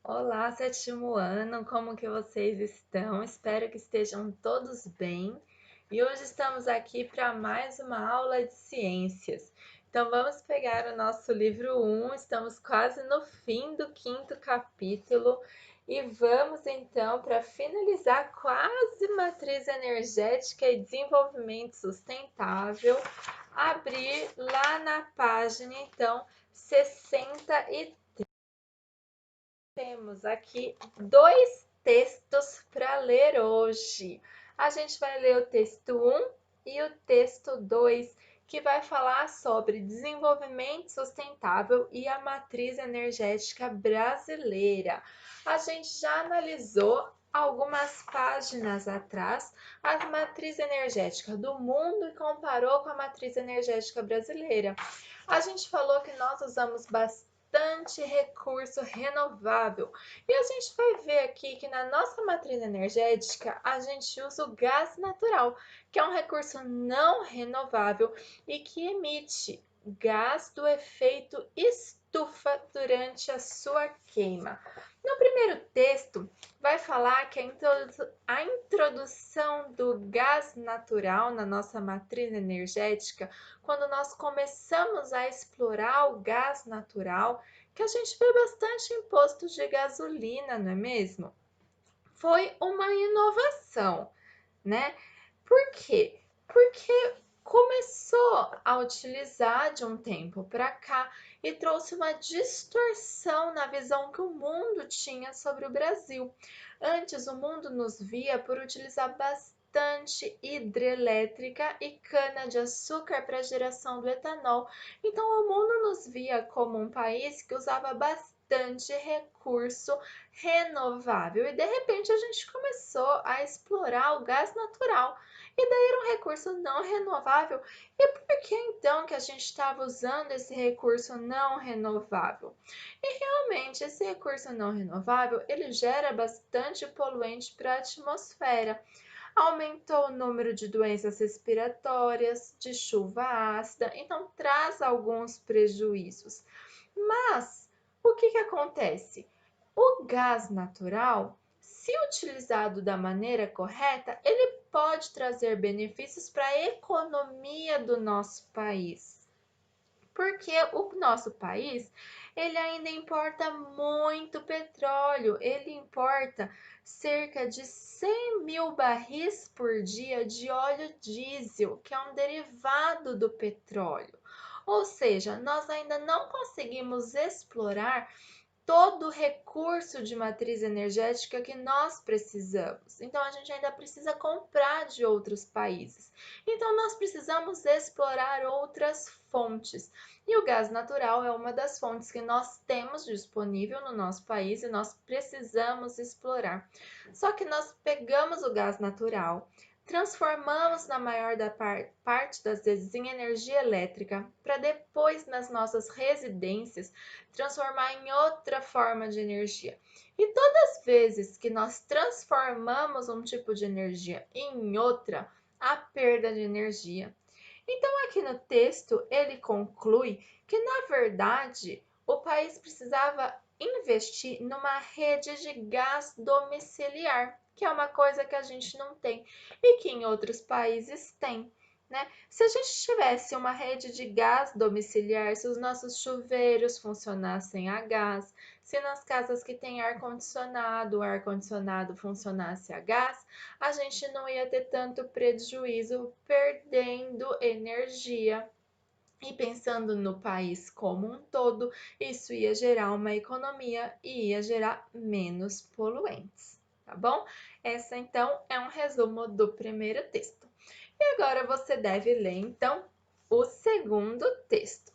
Olá, sétimo ano, como que vocês estão? Espero que estejam todos bem. E hoje estamos aqui para mais uma aula de ciências. Então vamos pegar o nosso livro 1, estamos quase no fim do quinto capítulo e vamos então, para finalizar quase matriz energética e desenvolvimento sustentável, abrir lá na página então 63. Temos aqui dois textos para ler hoje. A gente vai ler o texto 1 e o texto 2, que vai falar sobre desenvolvimento sustentável e a matriz energética brasileira. A gente já analisou algumas páginas atrás a matriz energética do mundo e comparou com a matriz energética brasileira. A gente falou que nós usamos bastante recurso renovável. E a gente vai ver aqui que na nossa matriz energética a gente usa o gás natural, que é um recurso não renovável e que emite gás do efeito estufa durante a sua queima. No primeiro texto, vai falar que a introdução do gás natural na nossa matriz energética, quando nós começamos a explorar o gás natural, que a gente vê bastante em postos de gasolina, não é mesmo? Foi uma inovação, né? Por quê? Porque começou a utilizar de um tempo para cá e trouxe uma distorção na visão que o mundo tinha sobre o Brasil. Antes, o mundo nos via por utilizar bastante hidrelétrica e cana-de-açúcar para a geração do etanol. Então, o mundo nos via como um país que usava bastante recurso renovável e de repente a gente começou a explorar o gás natural e daí era um recurso não renovável. E por que então que a gente estava usando esse recurso não renovável? E realmente esse recurso não renovável ele gera bastante poluente para a atmosfera. Aumentou o número de doenças respiratórias, de chuva ácida, então traz alguns prejuízos. Mas o que acontece? O gás natural, se utilizado da maneira correta, ele pode trazer benefícios para a economia do nosso país. Porque o nosso país, ele ainda importa muito petróleo, ele importa cerca de 100 mil barris por dia de óleo diesel, que é um derivado do petróleo. Ou seja, nós ainda não conseguimos explorar todo o recurso de matriz energética que nós precisamos. Então, a gente ainda precisa comprar de outros países. Então, nós precisamos explorar outras fontes. E o gás natural é uma das fontes que nós temos disponível no nosso país e nós precisamos explorar. Só que nós pegamos o gás natural, transformamos na maior parte das vezes em energia elétrica, para depois nas nossas residências transformar em outra forma de energia. E todas as vezes que nós transformamos um tipo de energia em outra, há perda de energia. Então, aqui no texto, ele conclui que, na verdade, o país precisava investir numa rede de gás domiciliar, que é uma coisa que a gente não tem e que em outros países tem. Né? Se a gente tivesse uma rede de gás domiciliar, se os nossos chuveiros funcionassem a gás, se nas casas que têm ar-condicionado, o ar-condicionado funcionasse a gás, a gente não ia ter tanto prejuízo perdendo energia. E pensando no país como um todo, isso ia gerar uma economia e ia gerar menos poluentes, tá bom? Essa então é um resumo do primeiro texto. E agora você deve ler então o segundo texto.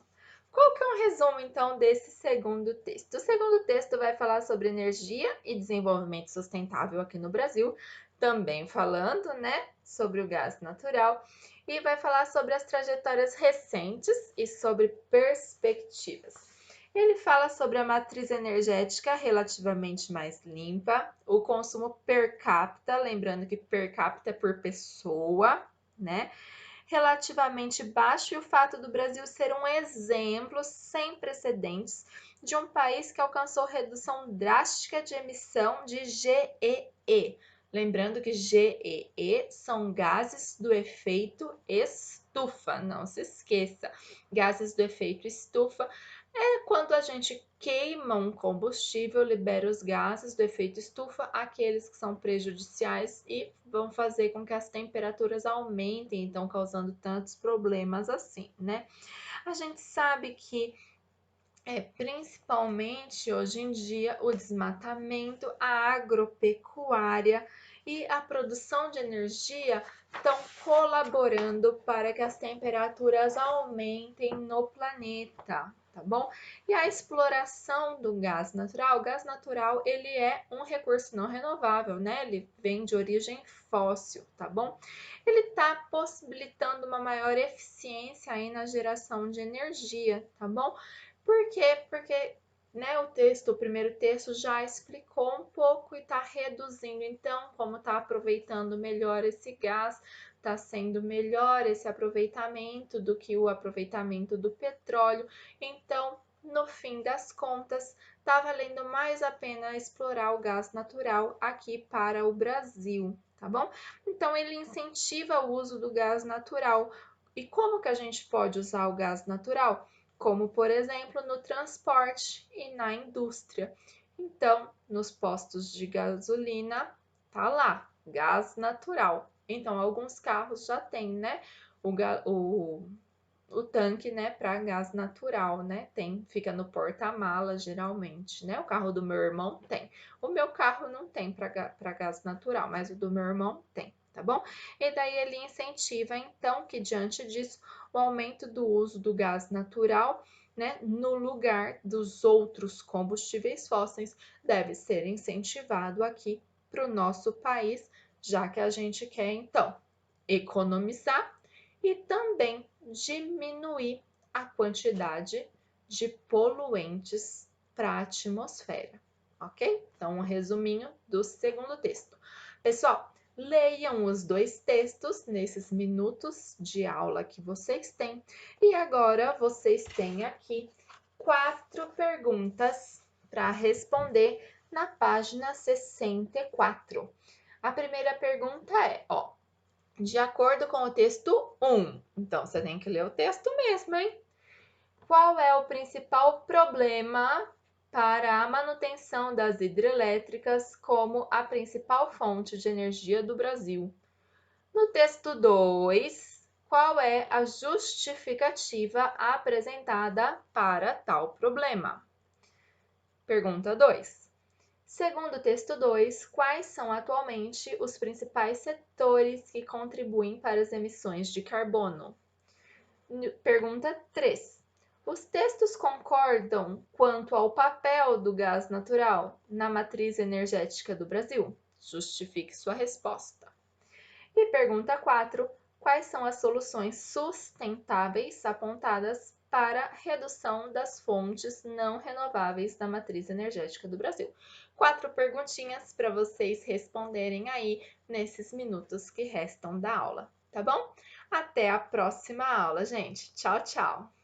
Qual que é um resumo então desse segundo texto? O segundo texto vai falar sobre energia e desenvolvimento sustentável aqui no Brasil, também falando, né, sobre o gás natural e vai falar sobre as trajetórias recentes e sobre perspectivas. Ele fala sobre a matriz energética relativamente mais limpa, o consumo per capita, lembrando que per capita é por pessoa, né? relativamente baixo e o fato do Brasil ser um exemplo sem precedentes de um país que alcançou redução drástica de emissão de GEE. Lembrando que GEE são gases do efeito estufa, não se esqueça. Gases do efeito estufa é quando a gente queima um combustível, libera os gases do efeito estufa, aqueles que são prejudiciais e vão fazer com que as temperaturas aumentem, então causando tantos problemas assim, né? A gente sabe que principalmente hoje em dia o desmatamento, a agropecuária e a produção de energia estão colaborando para que as temperaturas aumentem no planeta, tá bom? E a exploração do gás natural, o gás natural ele é um recurso não renovável, né? Ele vem de origem fóssil, tá bom? Ele está possibilitando uma maior eficiência aí na geração de energia, tá bom? Por quê? Porque né, o primeiro texto já explicou um pouco e está reduzindo. Então, como está aproveitando melhor esse gás, está sendo melhor esse aproveitamento do que o aproveitamento do petróleo. Então, no fim das contas, está valendo mais a pena explorar o gás natural aqui para o Brasil, tá bom? Então, ele incentiva o uso do gás natural. E como que a gente pode usar o gás natural? Como, por exemplo, no transporte e na indústria. Então, nos postos de gasolina, tá lá, gás natural. Então, alguns carros já tem, né, o tanque, né, para gás natural, né? Fica no porta-mala geralmente, né? O carro do meu irmão tem. O meu carro não tem para gás natural, mas o do meu irmão tem, tá bom? E daí ele incentiva, então, que diante disso, o aumento do uso do gás natural, né, no lugar dos outros combustíveis fósseis, deve ser incentivado aqui para o nosso país, já que a gente quer, então, economizar e também diminuir a quantidade de poluentes para a atmosfera, ok? Então, um resuminho do segundo texto. Pessoal, leiam os dois textos nesses minutos de aula que vocês têm. E agora vocês têm aqui 4 perguntas para responder na página 64. A primeira pergunta é, ó, de acordo com o texto 1. Então, você tem que ler o texto mesmo, hein? Qual é o principal problema para a manutenção das hidrelétricas como a principal fonte de energia do Brasil? No texto 2, qual é a justificativa apresentada para tal problema? Pergunta 2. Segundo o texto 2, quais são atualmente os principais setores que contribuem para as emissões de carbono? Pergunta 3. Os textos concordam quanto ao papel do gás natural na matriz energética do Brasil? Justifique sua resposta. E pergunta 4. Quais são as soluções sustentáveis apontadas para a redução das fontes não renováveis da matriz energética do Brasil? 4 perguntinhas para vocês responderem aí nesses minutos que restam da aula, tá bom? Até a próxima aula, gente. Tchau, tchau!